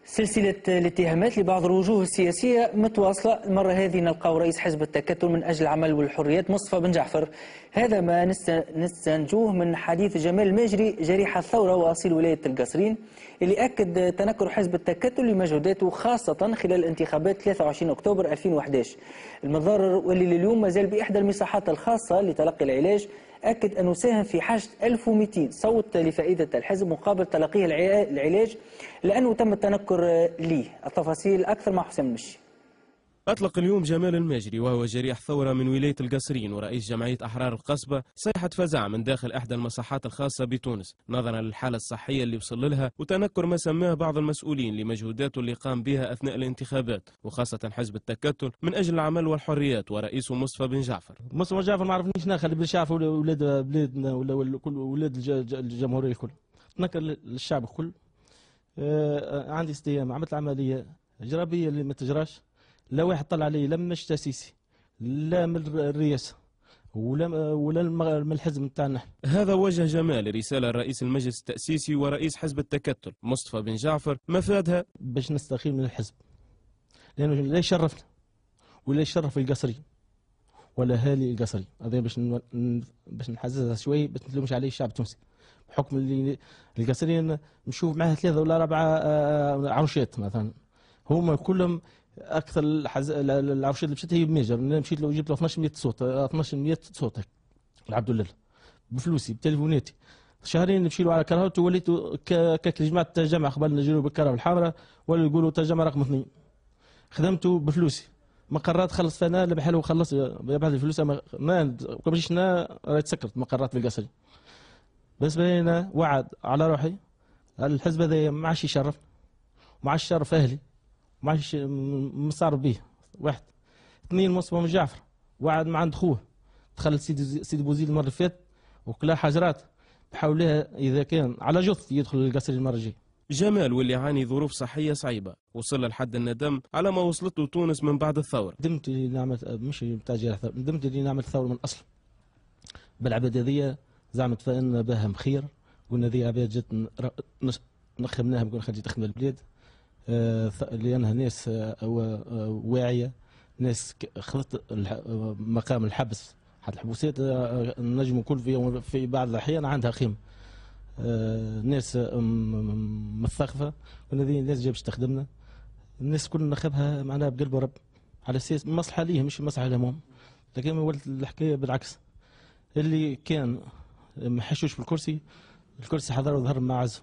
سلسلة الاتهامات لبعض الوجوه السياسية متواصلة. المرة هذه نلقاو رئيس حزب التكتل من أجل العمل والحريات مصطفى بن جعفر. هذا ما نستنتجوه من حديث جمال الماجري جريح الثورة وأصيل ولاية القصرين، اللي أكد تنكر حزب التكتل لمجهوداته خاصة خلال انتخابات 23 أكتوبر 2011. المتضرر واللي اليوم مازال بإحدى المساحات الخاصة لتلقي العلاج أكد أنه ساهم في حشد 1200 صوت لفائدة الحزب مقابل تلقيه العلاج لأنه تم التنكر ليه. التفاصيل أكثر مع حسام المشي. أطلق اليوم جمال الماجري وهو جريح ثورة من ولاية القصرين ورئيس جمعية أحرار القصبة صيحة فزع من داخل إحدى المصحات الخاصة بتونس نظرا للحالة الصحية اللي وصل لها وتنكر ما سماه بعض المسؤولين لمجهوداته اللي قام بها أثناء الانتخابات وخاصة حزب التكتل من أجل العمل والحريات ورئيسه مصطفى بن جعفر. مصطفى بن جعفر ما عرفنيش ناخذ باش يعرفوا ولاد بلادنا ولا كل ولاد الجمهورية الكل، تنكر للشعب الكل. عندي استيام عملت عملية إجرابية اللي ما تجراش، لا واحد طلع علي لا من التاسيسي لا من الرئاسه ولا من الحزب نتاعنا. هذا وجه جمال رساله لرئيس المجلس التاسيسي ورئيس حزب التكتل مصطفى بن جعفر مفادها باش نستقيل من الحزب، لانه لا يشرفنا ولا يشرف القصري ولا اهالي القصري. هذا باش نحززها شوي، باش نلومش عليه الشعب التونسي بحكم اللي القصريين نشوف معاه 3 ولا 4 عروشات مثلا، هما كلهم اكثر العروشات اللي مشيت هي بميجر. انا مشيت له جبت له 1200 صوت 1200 صوت العبد لله بفلوسي بتليفوناتي. شهرين نمشي له على كرهوته وليت كاك جماعه التجمع قبل نجيو بالكرهوه الحمراء ولا يقولوا تجمع رقم 2. خدمته بفلوسي مقرات خلص انا اللي بحاله خلص يبعث لي فلوس. ما مشيش انا راهي تسكرت مقرات في القصري. بس بينا وعد على روحي الحزب هذا ما عادش يشرف وما عادش يشرف اهلي ما عادش مستعرف به. 1 2 مصطفى بن جعفر وعد مع عند خوه دخل سيدي بوزيد المره اللي فاتت وكلا حجرات بحاولها اذا كان على جث يدخل القصر المره الجايه. جمال واللي يعاني ظروف صحيه صعيبه وصل لحد الندم على ما وصلت له تونس من بعد الثوره. ندمت اللي نعمل مش بتاع الثوره، ندمت اللي نعمل الثوره من اصل. بالعباد هذيا زعمت فان باها مخير، قلنا ذي عباد جت نخدمناها بقول خرجت تخدم البلاد لأنها ناس واعية، ناس خذت مقام الحبس حتى الحبوسات النجم كل في بعض الأحيان عندها قيمة. ناس مثقفة وهذه الناس جايه باش تخدمنا. الناس كل نخبها معناها بقلب ورب على أساس مصلحة ليهم مش مصلحة لهم، لكن ولت الحكاية بالعكس. اللي كان ما حشوش بالكرسي الكرسي حضر وظهر مع عزه.